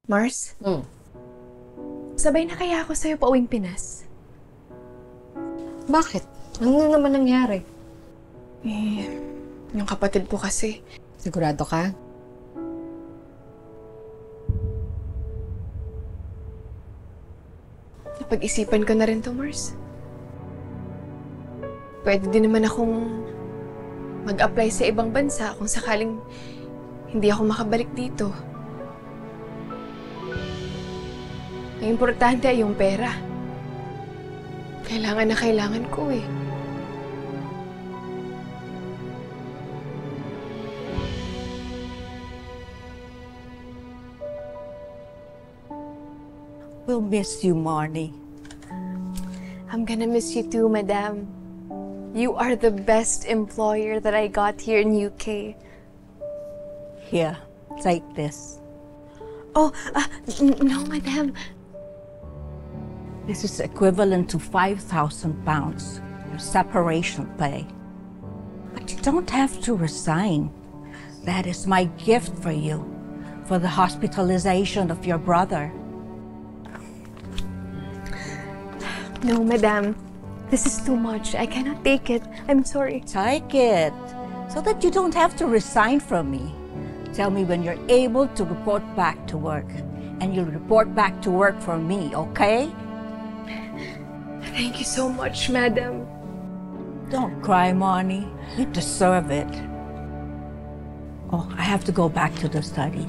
Mars, Hmm. sabay na kaya ako sa'yo pauwing Pinas? Bakit? Ano na naman nangyari? Eh, yung kapatid ko kasi. Sigurado ka? Napag-isipan ko na rin to, Mars. Pwede din naman akong mag-apply sa ibang bansa kung sakaling hindi ako makabalik dito. Ang importante ay yung pera. Kailangan na kailangan ko eh. We'll miss you, Marnie. I'm gonna miss you too, Madam. You are the best employer that I got here in UK. Here, take this. Oh, no, Madam. This is equivalent to 5,000 pounds, your separation pay. But you don't have to resign. That is my gift for you, for the hospitalization of your brother. No, Madam. This is too much. I cannot take it. I'm sorry. Take it, so that you don't have to resign from me. Tell me when you're able to report back to work, and you'll report back to work for me, okay? Thank you so much, Madam. Don't cry, Marnie. You deserve it. Oh, I have to go back to the study.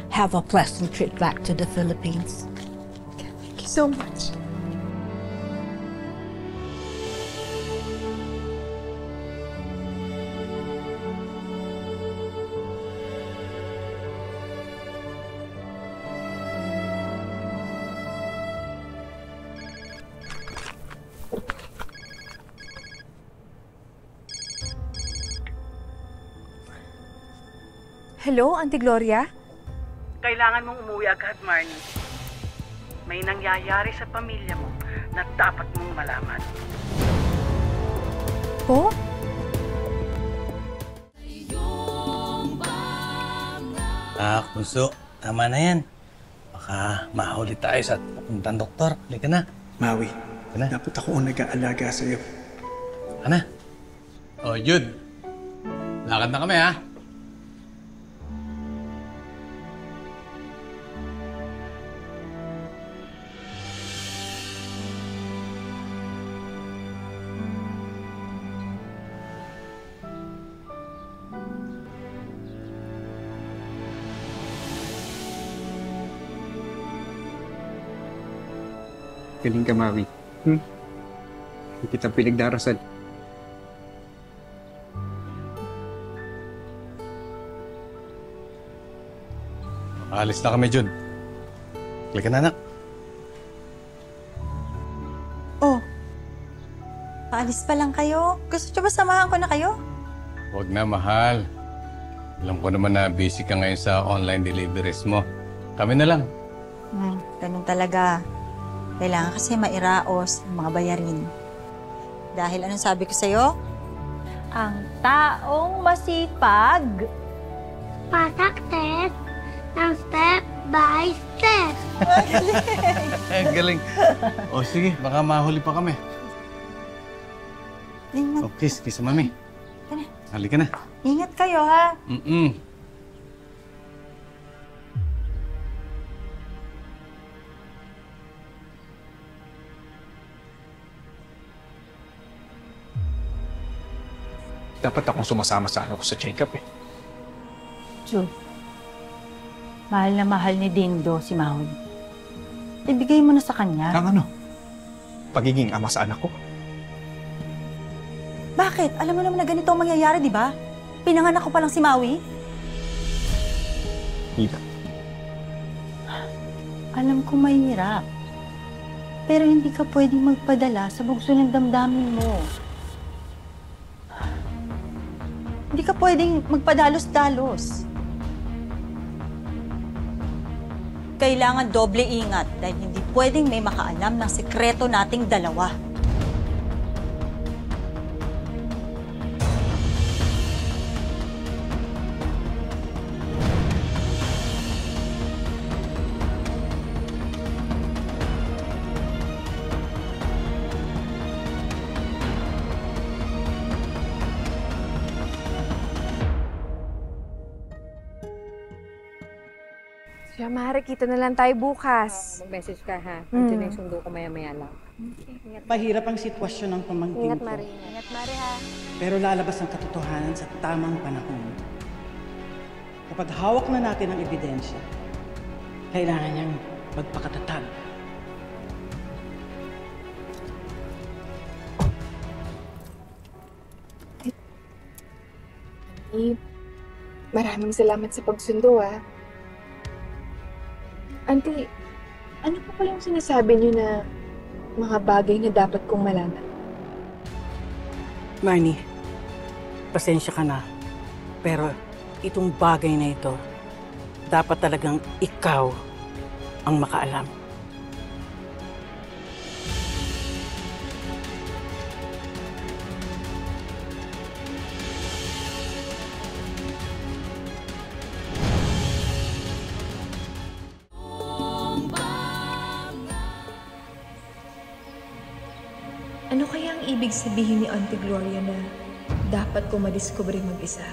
Have a pleasant trip back to the Philippines. Thank you so much. Hello, Auntie Gloria? Kailangan mong umuwi agad, Marnie. May nangyayari sa pamilya mo na dapat mong malaman. Po? Bunso, tama na yan. Baka mahuli tayo sa pupuntang doktor. Halika na. Maui, Ano? dapat ako ang nag-aalaga sa'yo. Halika na. Oh, Jude. Lakad na kami, ha? Galing ka, Maui. Hindi kitang pinagdarasal. Alis na kami, Jude. Halika na, anak. Oh, paalis pa lang kayo? Gusto niyo ba samahan ko na kayo? Huwag na, mahal. Alam ko naman na busy ka ngayon sa online deliveries mo. Kami na lang. Ganun talaga. Kailangan kasi mairaos ang mga bayarin. Dahil anong sabi ko sa'yo? Ang taong masipag. Pasaktes ng step by step. Galing. O, sige. Baka mahuli pa kami. Ingat, O, kiss sa mami. Tara. Halika na. ingat kayo, ha? Dapat akong sumasama sa ano ko sa check-up eh. Jude, mahal na mahal ni Dindo si Mahon. Ibigay mo na sa kanya. Ang ano? Pagiging ama sa anak ko. Bakit? Alam mo naman na ganito ang mangyayari, di ba? Pinanganak ko pa lang si Maui. Hila. Alam ko mahirap. Pero hindi ka pwedeng magpadala sa bugso ng damdamin mo. Hindi ka pwedeng magpadalos-dalos. Kailangan doble ingat dahil hindi pwedeng may makaalam ng sekreto nating dalawa. Tia Mare, kita na lang tayo bukas. Mag-message ka ha. Andiyan na yung sundo ko maya-maya lang. Mahirap ang sitwasyon ng pamangkin Ingat, ko. Mare. Ingat, Mare, ha? Pero lalabas ang katotohanan sa tamang panahon. Kapag hawak na natin ang ebidensya, kailangan niyang magpakatatag. Maraming salamat sa pagsundo, ah. Auntie, ano pa pala yung sinasabi niyo na mga bagay na dapat kong malaman? Marnie, pasensya ka na. Pero itong bagay na ito, dapat talagang ikaw ang makaalam. Ano kaya ang ibig sabihin ni Auntie Gloria na dapat ko madiscover mag-isa?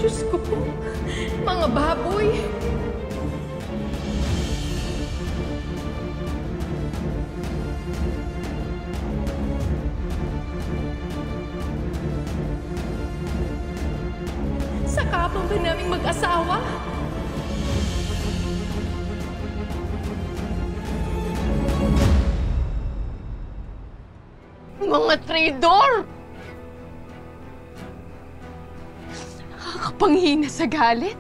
Diyos ko po, mga baboy! Sakapang ba naming mag-asawa? Mga traidor! Nakapanghina sa galit.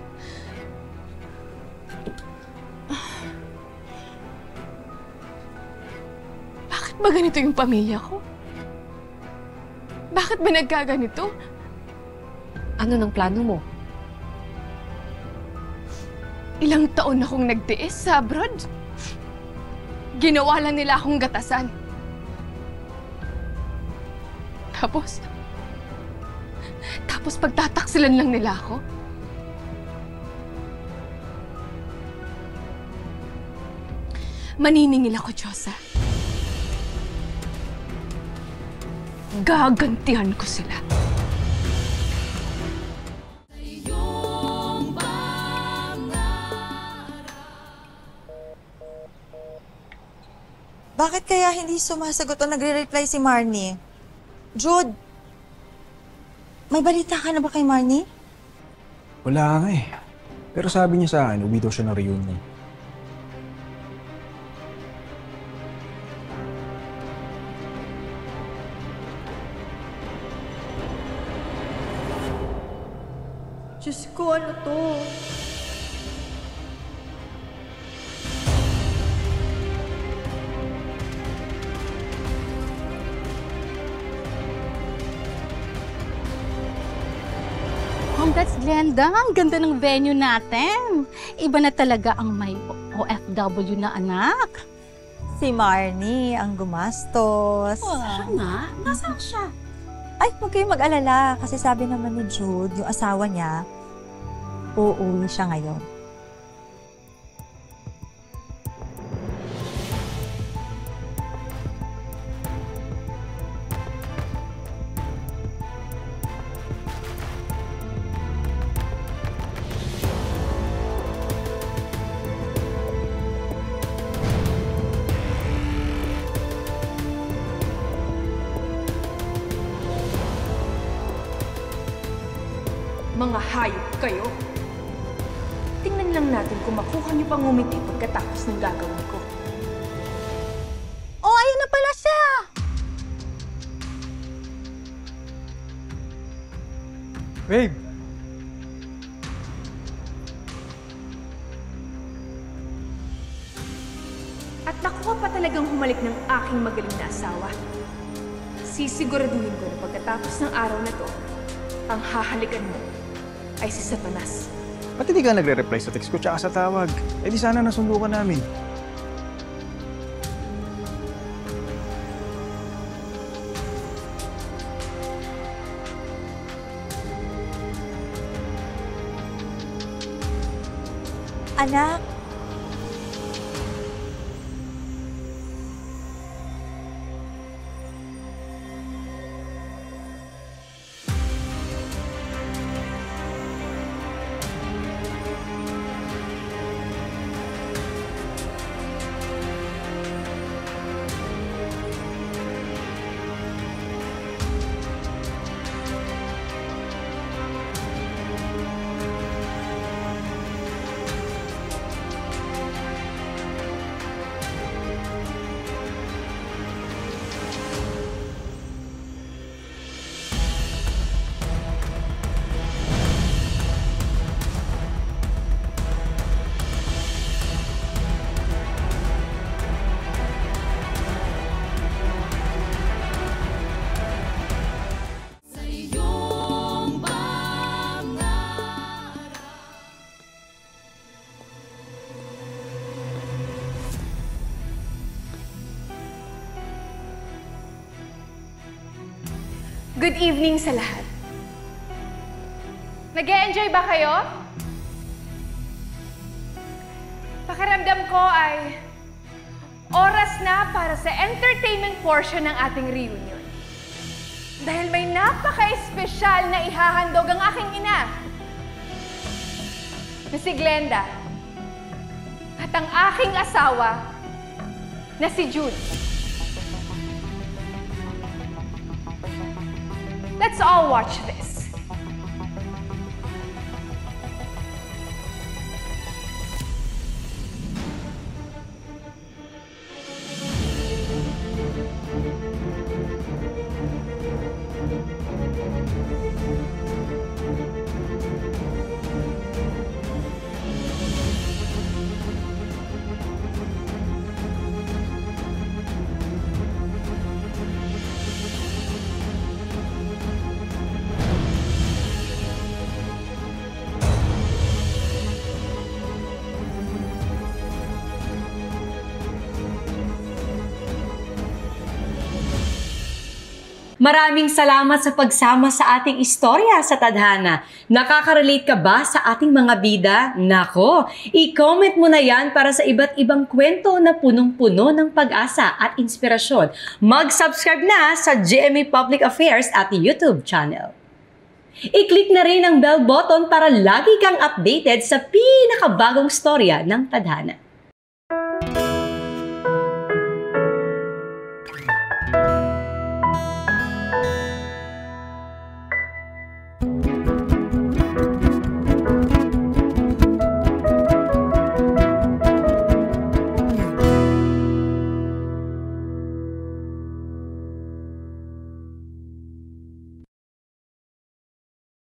Bakit ba ganito yung pamilya ko? Bakit ba nagkaganito? Ano ng plano mo? Ilang taon akong nagtiis sa abroad. Ginawa lang nila akong gatasan. Tapos pagtataksilan lang nila ako. Maniningil ako, Diyosa. Gagantihan ko sila. Bakit kaya hindi sumasagot o nagre-reply si Marnie? Jude, may balita ka na ba kay Marnie? Wala nga eh. Pero sabi niya sa akin, uwi daw siya ng reunion. Diyos ko, ano to? Congrats, Glenda. Ang ganda ng venue natin. Iba na talaga ang may OFW na anak. Si Marnie ang gumastos. Siya nga? Nasaan siya? Ay, huwag kayong mag-alala kasi sabi naman ni Jude, yung asawa niya, uuwi siya ngayon. Mga hayop kayo. Tingnan lang natin kung makuha niyo pang ngumiti pagkatapos ng gagawin ko. Oh, ayun na pala siya! Babe! At nakuha pa talagang humalik ng aking magaling na asawa. Sisiguraduhin ko na pagkatapos ng araw na to, ang hahalikan mo ay si Satanas. Ba't hindi ka nagre-reply sa text ko tsaka sa tawag? Eh di sana nasundo ka namin. Anak, Good evening sa lahat. Nag-e-enjoy ba kayo? Pakiramdam ko ay oras na para sa entertainment portion ng ating reunion. Dahil may napaka-espesyal na ihahandog ang aking ina na si Glenda at ang aking asawa na si Jude. Let's all watch this. Maraming salamat sa pagsama sa ating istorya sa Tadhana. Nakaka-relate ka ba sa ating mga bida? Nako, i-comment mo na yan para sa iba't ibang kwento na punong-puno ng pag-asa at inspirasyon. Mag-subscribe na sa GMA Public Affairs at YouTube channel. I-click na rin ang bell button para lagi kang updated sa pinakabagong storya ng Tadhana.